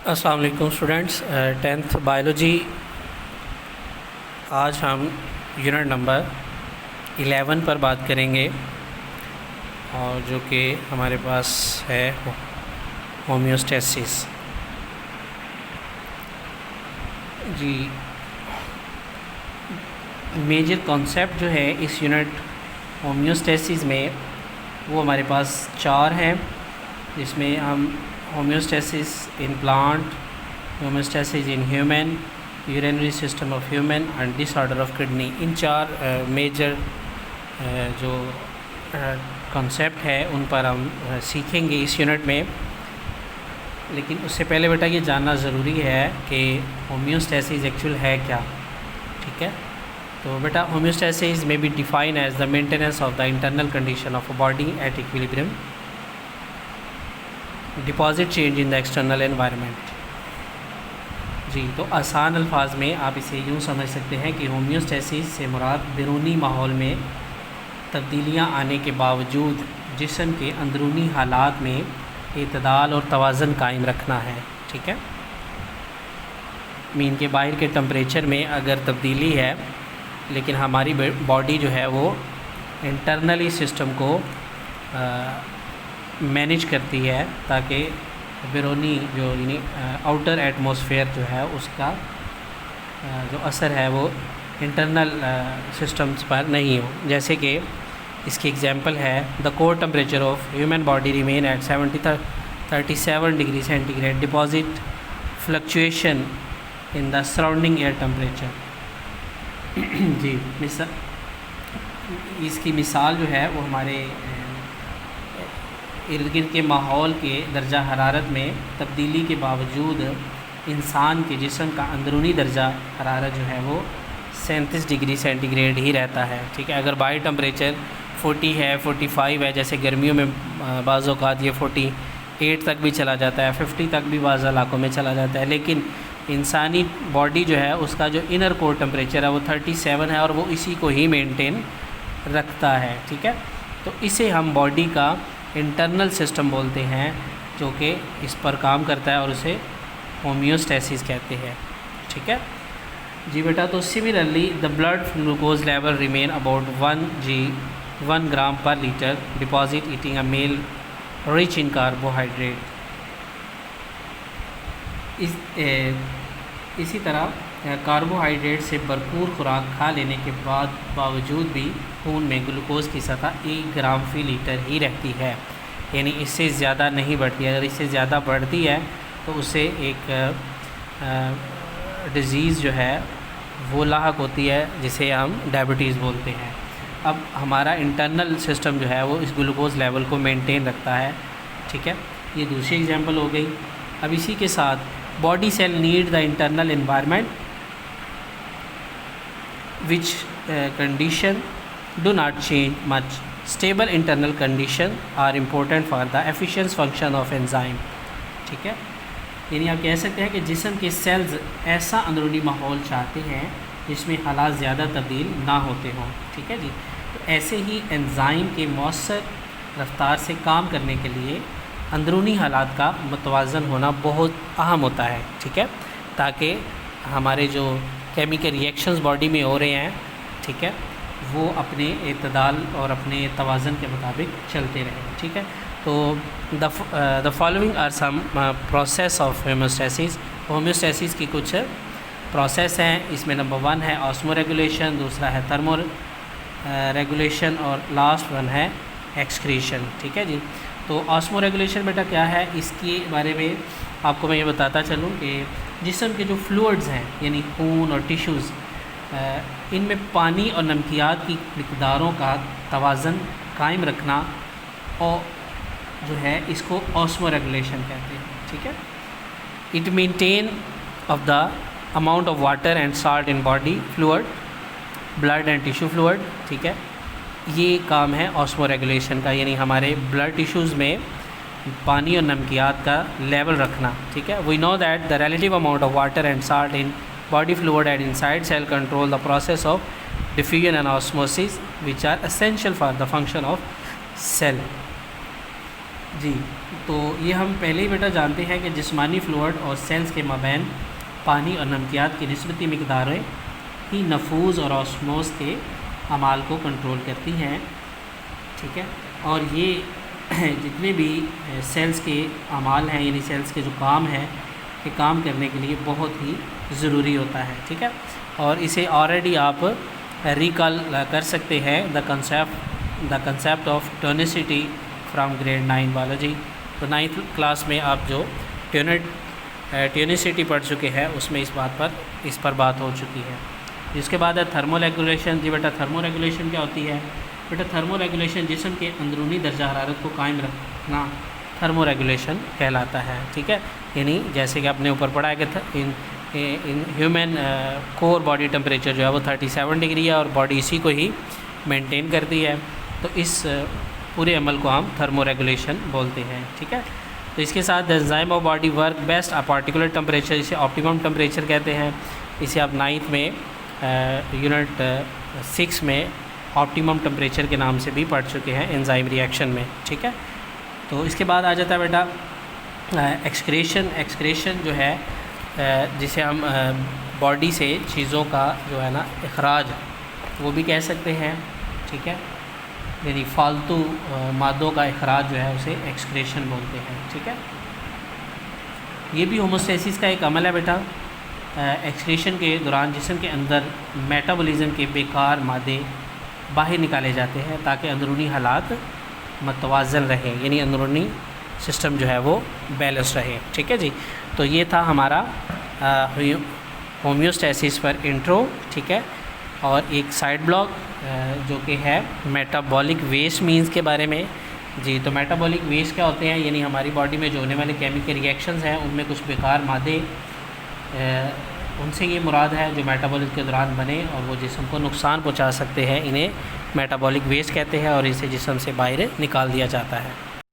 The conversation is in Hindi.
अस्सलाम वालेकुम स्टूडेंट्स, टेंथ बायोलॉजी। आज हम यूनिट नंबर 11 पर बात करेंगे और जो कि हमारे पास है होम्योस्टेसिस। जी, मेजर कॉन्सेप्ट जो है इस यूनिट होम्योस्टेसिस में वो हमारे पास 4 हैं, जिसमें हम homeostasis in plant, homeostasis in human, urinary system of human and disorder of kidney, in 4 major जो कॉन्सेप्ट है उन पर हम सीखेंगे इस यूनिट में। लेकिन उससे पहले बेटा ये जानना ज़रूरी है कि होम्योस्टेसिस एक्चुअल है क्या। ठीक है, तो बेटा होम्योस्टेसिस में be define as the maintenance of the internal condition of a body at equilibrium, despite change in the external environment. जी, तो आसान अल्फाज में आप इसे यूँ समझ सकते हैं कि होम्योस्टेसिस से मुराद बैरूनी माहौल में तब्दीलियाँ आने के बावजूद जिस्म के अंदरूनी हालात में इतदाल और तवाज़न कायम रखना है। ठीक है, मीन के बाहर के टेम्परेचर में अगर तब्दीली है लेकिन हमारी बॉडी जो है वो इंटरनली सिस्टम को मैनेज करती है ताकि बैरूनी जो यानी आउटर एटमॉस्फेयर जो है उसका जो असर है वो इंटरनल सिस्टम्स पर नहीं हो। जैसे कि इसकी एग्जांपल है the core temperature of human body remain at 37 degree centigrade, despite fluctuation in the surrounding air temperature. जी, इसकी मिसाल जो है वो हमारे इर्द गिर्द के माहौल के दर्जा हरारत में तब्दीली के बावजूद इंसान के जिस्म का अंदरूनी दर्जा हरारत जो है वो 37 डिग्री सेंटीग्रेड ही रहता है। ठीक है, अगर बाहरी टेम्परेचर 40 है, 45 है, जैसे गर्मियों में बाज़ औक़ात ये 48 तक भी चला जाता है, 50 तक भी बाज़ इलाकों में चला जाता है, लेकिन इंसानी बॉडी जो है उसका जो इनर कोर टेम्परेचर है वो 37 है और वो इसी को ही मेंटेन रखता है। ठीक है, तो इसे हम बॉडी का इंटरनल सिस्टम बोलते हैं जो कि इस पर काम करता है और उसे होम्योस्टेसिस कहते हैं। ठीक है जी बेटा, तो similarly the blood glucose level remain about 1 gram per litre, deposit eating a meal rich in carbohydrate. इसी तरह कार्बोहाइड्रेट से भरपूर खुराक खा लेने के बावजूद भी खून में ग्लूकोज की सतह 1 ग्राम फी लीटर ही रहती है, यानी इससे ज़्यादा नहीं बढ़ती। अगर इससे ज़्यादा बढ़ती है तो उसे एक डिज़ीज़ जो है वो लाहक होती है जिसे हम डायबिटीज़ बोलते हैं। अब हमारा इंटरनल सिस्टम जो है वो इस ग्लूकोज लेवल को मेंटेन रखता है। ठीक है, ये दूसरी एग्जांपल हो गई। अब इसी के साथ body cell need the internal environment which condition do not change much. Stable internal condition are important for the efficient function of enzyme. ठीक है, यानी आप कह सकते हैं कि जिस्म के सेल्स ऐसा अंदरूनी माहौल चाहते हैं जिसमें हालात ज़्यादा तब्दील ना होते हों। ठीक है जी, तो ऐसे ही एंजाइम के मौसर रफ्तार से काम करने के लिए अंदरूनी हालात का मुतवाज़न होना बहुत अहम होता है। ठीक है, ताकि हमारे जो केमिकल रिएक्शंस बॉडी में हो रहे हैं, ठीक है, वो अपने इतदाल और अपने तवाज़न के मुताबिक चलते रहें। ठीक है, तो the following are some process of homeostasis. Homeostasis की कुछ प्रोसेस हैं। इसमें नंबर 1 है ऑस्मो रेगुलेशन, दूसरा है थर्मो रेगुलेशन और लास्ट वन है एक्सक्रीशन। ठीक है जी, तो ऑस्मो रेगुलेशन बेटा क्या है, इसके बारे में आपको मैं ये बताता चलूँ कि जिस्म के जो फ्लूइड्स हैं यानी खून और टिश्यूज़, इनमें पानी और नमकियात की मिक़दारों का तवाज़न कायम रखना और जो है इसको ऑस्मो रेगुलेशन कहते हैं। ठीक है, it maintain of the amount of water and salt in body fluid, blood and tissue fluid. ठीक है, ये काम है ऑस्मो रेगुलेशन का, यानी हमारे ब्लड टिश्यूज़ में पानी और नमकियात का लेवल रखना। ठीक है, we know that the relative amount of water and salt in body fluid and inside cell control the process of diffusion and osmosis which are essential for the function of cell. जी, तो ये हम पहले ही बेटा जानते हैं कि जिस्मानी फ्लूइड और सेल्स के माबैन पानी और नमकियात की निस्बती मिकदारें ही नफूज़ और ऑस्मोस के अमाल को कंट्रोल करती हैं, ठीक है। और ये जितने भी सेल्स के अमाल हैं, यानी सेल्स के जो काम है, कि काम करने के लिए बहुत ही ज़रूरी होता है, ठीक है। और इसे ऑलरेडी आप रिकॉल कर सकते हैं, the concept of tonicity from grade 9 biology. तो 9th क्लास में आप जो टोनिसिटी पढ़ चुके हैं, उसमें इस पर बात हो चुकी है। जिसके बाद है थर्मोरेगुलेशन। जी बेटा, थर्मोरेगुलेशन क्या होती है? बेटा थर्मोरेगुलेशन जिस्म के अंदरूनी दर्जा हरारत को कायम रखना थर्मोरेगुलेशन कहलाता है, ठीक है। यानी जैसे कि आपने ऊपर पढ़ा है कि in human core body temperature जो है वो 37 डिग्री है और बॉडी इसी को ही मेंटेन करती है। तो इस पूरे अमल को हम थर्मोरेगुलेशन बोलते हैं, ठीक है। तो इसके साथ enzyme of body work best a particular temperature, इसे ऑप्टिमम टेम्परेचर कहते हैं। इसे आप 9th में यूनिट 6 में ऑप्टिमम टेम्परेचर के नाम से भी पढ़ चुके हैं एंजाइम रिएक्शन में, ठीक है। तो इसके बाद आ जाता है बेटा एक्सक्रेशन जो है, जिसे हम बॉडी से चीज़ों का जो है ना अखराज वो भी कह सकते हैं, ठीक है। यानी फालतू मादों का अखराज जो है उसे एक्सक्रेशन बोलते हैं, ठीक है। ये भी होमोस्टेसिस का एक अमल है बेटा। एक्सक्रेशन के दौरान जिस्म के अंदर मेटाबॉलिज्म के बेकार मादे बाहर निकाले जाते हैं ताकि अंदरूनी हालात मतवाज़न रहें, यानी अंदरूनी सिस्टम जो है वो बैलेंस रहे, ठीक है जी। तो ये था हमारा होम्योस्टेसिस पर इंट्रो, ठीक है। और एक साइड ब्लॉक जो कि है मेटाबॉलिक वेस्ट मीन्स के बारे में। जी, तो मेटाबॉलिक वेस्ट क्या होते हैं? यानी हमारी बॉडी में जो होने वाले केमिकल रिएक्शंस हैं उनमें कुछ बेकार मादे, उनसे ये मुराद है जो मेटाबॉलिज्म के दौरान बने और वो जिस्म को नुकसान पहुंचा सकते हैं, इन्हें मेटाबॉलिक वेस्ट कहते हैं और इसे जिस्म से बाहर निकाल दिया जाता है।